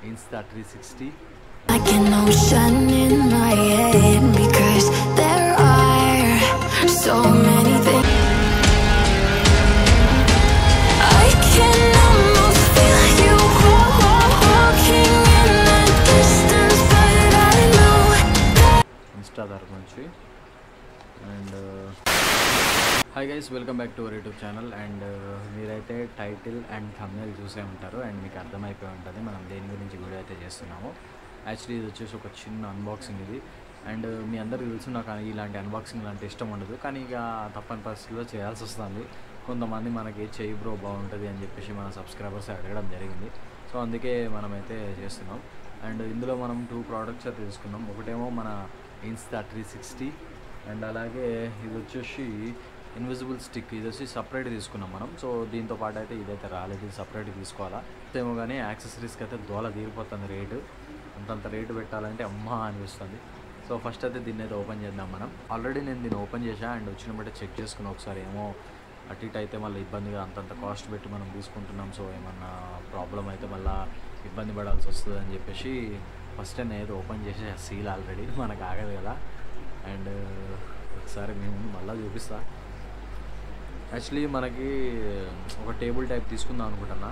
Insta360. Like an ocean in my head, because there are so many things. I can almost feel you walking in the distance, but I know Insta తరపు నుంచి. And hi guys, welcome back to our YouTube channel. And మీరైతే title and thumbnail చూసే ఉంటారు and మీకు అర్థమైపోయి ఉంటుంది మనం దేని గురించి వీడియో అయితే చేస్తున్నాము. యాక్చువల్లీ ఇది వచ్చేసి ఒక చిన్న అన్బాక్సింగ్ ఇది. అండ్ మీ అందరికీ తెలుసు నాకు ఇలాంటి అన్బాక్సింగ్ లాంటి ఇష్టం ఉండదు, కానీ ఇక తప్పని పరిస్థితుల్లో చేయాల్సి వస్తుంది. కొంతమంది మనకి చెయ్యి బ్రో బాగుంటుంది అని చెప్పేసి మన సబ్స్క్రైబర్స్ అడగడం జరిగింది. సో అందుకే మనమైతే చేస్తున్నాం. అండ్ ఇందులో మనం 2 ప్రోడక్ట్స్ అయితే తీసుకున్నాం. ఒకటేమో మన Insta360 అండ్ అలాగే ఇది వచ్చేసి ఇన్విజిబుల్ స్టిక్. ఇది వచ్చి సపరేట్ తీసుకున్నాం మనం. సో దీంతో పాటు అయితే ఇదైతే రాలేదు, ఇది సపరేట్ తీసుకోవాలా. ఏమో కానీ యాక్సెసరీస్కి అయితే దోల తీరిపోతుంది రేటు. అంతంత రేటు పెట్టాలంటే అమ్మా అనిపిస్తుంది. సో ఫస్ట్ అయితే దీన్ని అయితే ఓపెన్ చేద్దాం మనం. ఆల్రెడీ నేను దీన్ని ఓపెన్ చేసా అండ్ వచ్చిన బట్టి చెక్ చేసుకుని ఒకసారి ఏమో అటు ఇటు అయితే మళ్ళీ ఇబ్బందిగా అంతంత కాస్ట్ పెట్టి మనం తీసుకుంటున్నాం. సో ఏమన్నా ప్రాబ్లం అయితే మళ్ళీ ఇబ్బంది పడాల్సి వస్తుంది అని చెప్పేసి ఫస్ట్ నేను అయితే ఓపెన్ చేసే సీల్ ఆల్రెడీ మనకు ఆగదు కదా. అండ్ ఒకసారి మేము మళ్ళీ చూపిస్తా. యాక్చువల్లీ మనకి ఒక టేబుల్ టైప్ తీసుకుందాం అనుకుంటున్నా.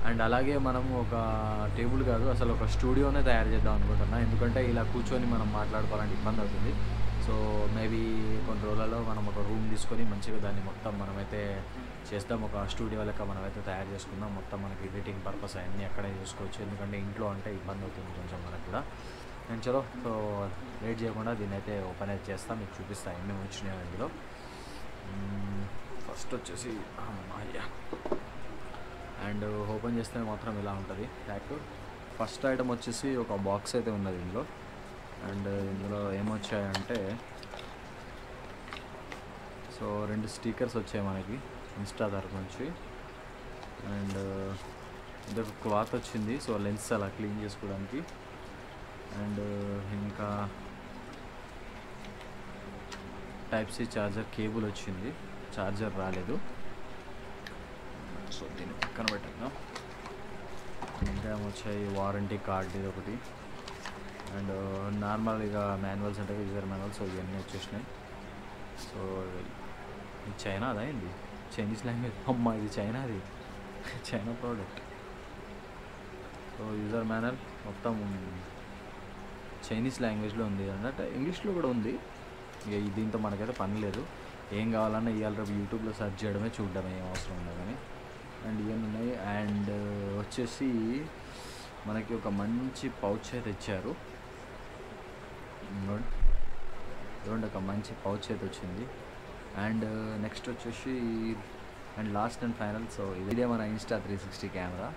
అండ్ అలాగే మనం ఒక టేబుల్ కాదు, అసలు ఒక స్టూడియోనే తయారు చేద్దాం అనుకుంటున్నా. ఎందుకంటే ఇలా కూర్చొని మనం మాట్లాడుకోవాలంటే ఇబ్బంది అవుతుంది. సో మేబీ కొన్ని రోజులలో మనం ఒక రూమ్ తీసుకొని మంచిగా దాన్ని మొత్తం మనమైతే చేద్దాం. ఒక స్టూడియో లెక్క మనమైతే తయారు చేసుకుందాం. మొత్తం మనకి ఎడిటింగ్ పర్పస్ అన్నీ అక్కడే చూసుకోవచ్చు. ఎందుకంటే ఇంట్లో అంటే ఇబ్బంది అవుతుంది కొంచెం మనకు కూడా. అండ్ చలో, సో లేట్ చేయకుండా దీన్ని అయితే ఓపెన్ అయితే చేస్తాం, మీకు చూపిస్తాను ఎన్ని వచ్చినాయో ఇందులో. ఫస్ట్ వచ్చేసి అమ్మాయ్య. అండ్ ఓపెన్ చేస్తే మాత్రం ఇలా ఉంటుంది ప్యాక్. ఫస్ట్ ఐటమ్ వచ్చేసి ఒక బాక్స్ అయితే ఉన్నది ఇందులో. అండ్ ఇందులో ఏమొచ్చాయంటే సో 2 స్టిక్కర్స్ వచ్చాయి మనకి ఇన్స్టా తరపు నుంచి. అండ్ ఇదొక క్లాత్ వచ్చింది, సో లెన్స్ అలా క్లీన్ చేసుకోవడానికి. అండ్ ఇంకా టైప్ సి ఛార్జర్ కేబుల్ వచ్చింది, ఛార్జర్ రాలేదు. సో దీన్ని పక్కన పెట్టాను. ఇంకా ఏమొచ్చాయి వారంటీ కార్డ్ ఇది ఒకటి. అండ్ నార్మల్గా మాన్యువల్స్ అంటే యూజర్ మాన్యువల్స్, సో ఇవన్నీ వచ్చేసినాయి. సో ఇది చైనా అదా ఏంది, చైనీస్ లాంగ్వేజ్. అమ్మా ఇది చైనాది, China product. So user manual మొత్తం చైనీస్ లాంగ్వేజ్లో ఉంది అన్నట్టు, ఇంగ్లీష్లో కూడా ఉంది. ఇక దీంతో మనకైతే పని లేదు. ఏం కావాలన్నా ఇవాళ రేపు యూట్యూబ్లో సెర్చ్ చేయడమే, చూడడమే, ఏం అవసరం ఉండదు కానీ. అండ్ ఇవన్నీ ఉన్నాయి. అండ్ వచ్చేసి మనకి ఒక మంచి పౌచ్ అయితే ఇచ్చారు. చూడండి, ఒక మంచి పౌచ్ అయితే వచ్చింది. అండ్ నెక్స్ట్ వచ్చేసి and last and final, so ఇదే మన Insta360 కెమెరా.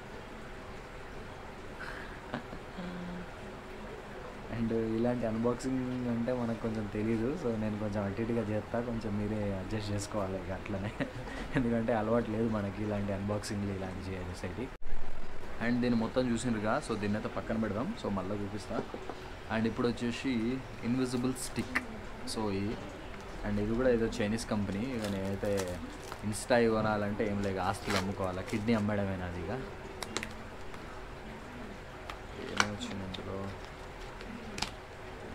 అండ్ ఇలాంటి అన్బాక్సింగ్ అంటే మనకు కొంచెం తెలీదు, సో నేను కొంచెం అటు ఇటుగా చేస్తా, కొంచెం మీరే అడ్జస్ట్ చేసుకోవాలి ఇక అట్లనే. ఎందుకంటే అలవాటు లేదు మనకి ఇలాంటి అన్బాక్సింగ్లు ఇలాంటి చేసేటి. అండ్ దీన్ని మొత్తం చూసినరుగా, సో దీన్ని అయితే పక్కన పెడదాం. సో మళ్ళీ చూపిస్తా. అండ్ ఇప్పుడు వచ్చేసి ఇన్విజిబుల్ స్టిక్. సో ఇది అండ్ ఇది కూడా ఏదో చైనీస్ కంపెనీ. ఇక నేనైతే ఇన్స్టా కొనాలంటే ఏం లేక ఆస్తులు అమ్ముకోవాలా, కిడ్నీ అమ్మడమేనా అది. ఇక ఏమొచ్చింది ఇందులో.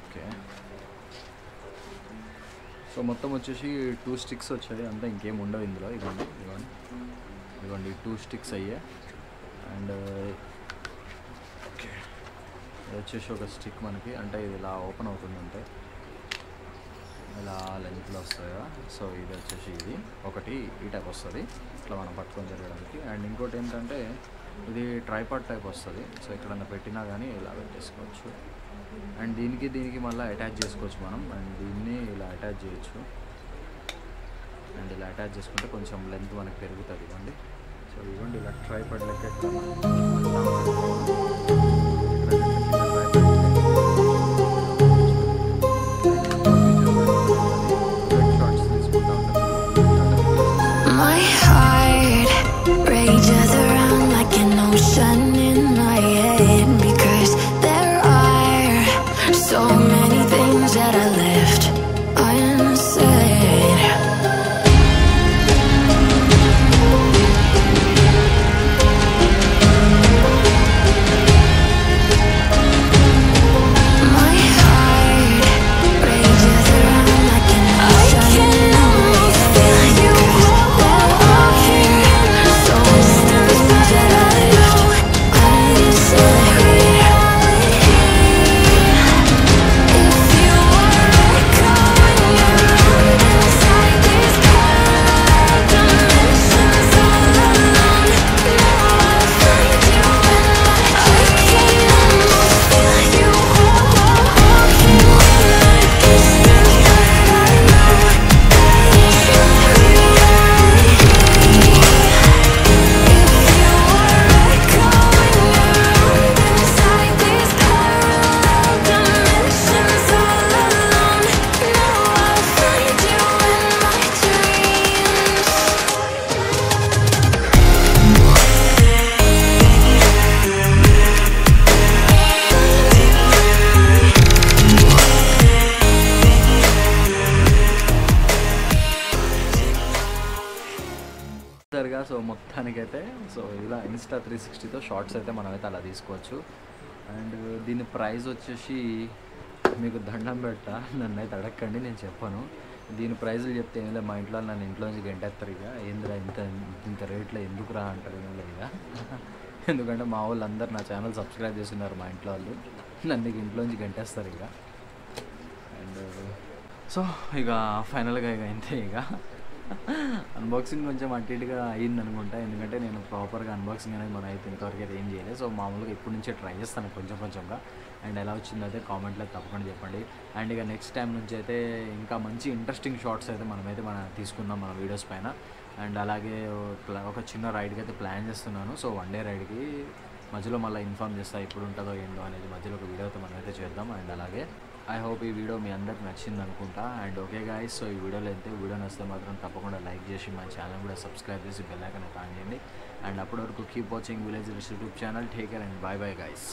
ఓకే, సో మొత్తం వచ్చేసి 2 స్టిక్స్ వచ్చాయి, అంతా ఇంకేం ఉండవు ఇందులో. ఇదిగోండి ఇదిగోండి ఇదిగోండి 2 స్టిక్స్ అయ్యాయి. అండ్ ఓకే, ఇది వచ్చేసి ఒక స్టిక్ మనకి, అంటే ఇది ఇలా ఓపెన్ అవుతుందంటే ఇలా లెంత్లో వస్తుంది కదా. సో ఇది వచ్చేసి ఇది ఒకటి ఈ టైప్ వస్తుంది, ఇట్లా మనం పట్టుకొని జరగడానికి. అండ్ ఇంకోటి ఏంటంటే ఇది ట్రైపాడ్ టైప్ వస్తుంది. సో ఎక్కడన్నా పెట్టినా కానీ ఇలా పెట్టేసుకోవచ్చు. అండ్ దీనికి మళ్ళీ అటాచ్ చేసుకోవచ్చు మనం. అండ్ దీన్ని ఇలా అటాచ్ చేయొచ్చు. అండ్ ఇలా అటాచ్ చేసుకుంటే కొంచెం లెంత్ మనకి పెరుగుతుంది. ఇవ్వండి, సో ఇవ్వండి ఇలా ట్రైపాడ్ లెక్క my heart rages around like an ocean in my head, because there are so many things that I left unsaid. So మొత్తానికైతే సో ఇలా ఇన్స్టా 360తో షార్ట్స్ అయితే మనమైతే అలా తీసుకోవచ్చు. అండ్ దీని ప్రైస్ వచ్చేసి మీకు దండం పెట్టా, నన్ను అయితే అడగండి, నేను చెప్పాను. దీని ప్రైజులు చెప్తే ఏం లేదు, మా ఇంట్లో నన్ను ఇంట్లోంచి గంటేస్తారు. ఇక ఏందిరా ఇంత రేట్లో ఎందుకు రా అంటారు. ఏం లేదు ఇక, ఎందుకంటే మా వాళ్ళు అందరు నా ఛానల్ సబ్స్క్రైబ్ చేస్తున్నారు, మా ఇంట్లో వాళ్ళు నన్ను ఇంట్లోంచి గంటేస్తారు ఇక. అండ్ సో ఇక ఫైనల్గా ఇక ఇంతే. ఇక అన్బాక్సింగ్ కొంచెం అటు ఇటుగా అయ్యింది అనుకుంటా, ఎందుకంటే నేను ప్రాపర్గా అన్బాక్సింగ్ అనేది మనం అయితే ఇంతవరకు అయితే ఏం చేయలేదు. సో మామూలుగా ఇప్పటి నుంచే ట్రై చేస్తాను కొంచెంగా. అండ్ ఎలా వచ్చిందో అయితే కామెంట్లో తప్పకుండా చెప్పండి. అండ్ ఇక నెక్స్ట్ టైం నుంచి అయితే ఇంకా మంచి ఇంట్రెస్టింగ్ షార్ట్స్ అయితే మనమైతే తీసుకుందాం మన వీడియోస్ పైన. అండ్ అలాగే ఒక చిన్న రైడ్కి అయితే ప్లాన్ చేస్తున్నాను. సో 1 డే రైడ్కి మధ్యలో మళ్ళీ ఇన్ఫార్మ్ చేస్తాను ఎప్పుడు ఉంటుందో ఏంటో అనేది, మధ్యలో ఒక వీడియో అయితే మనమైతే చేద్దాం. అండ్ అలాగే ఐ హోప్ ఈ వీడియో మీ అందరికి నచ్చింది అనుకుంటా. అండ్ ఓకే గాయ్స్, సో ఈ వీడియోలో అయితే వీడియో నచ్చితే మాత్రం తప్పకుండా లైక్ చేసి మా ఛానల్ కూడా సబ్స్క్రైబ్ చేసి బెల్ ఐకాన్ అయితే ఆన్ చేయండి. అండ్ అప్పటి వరకు keep watching village YouTube channel. Take care and by by guys.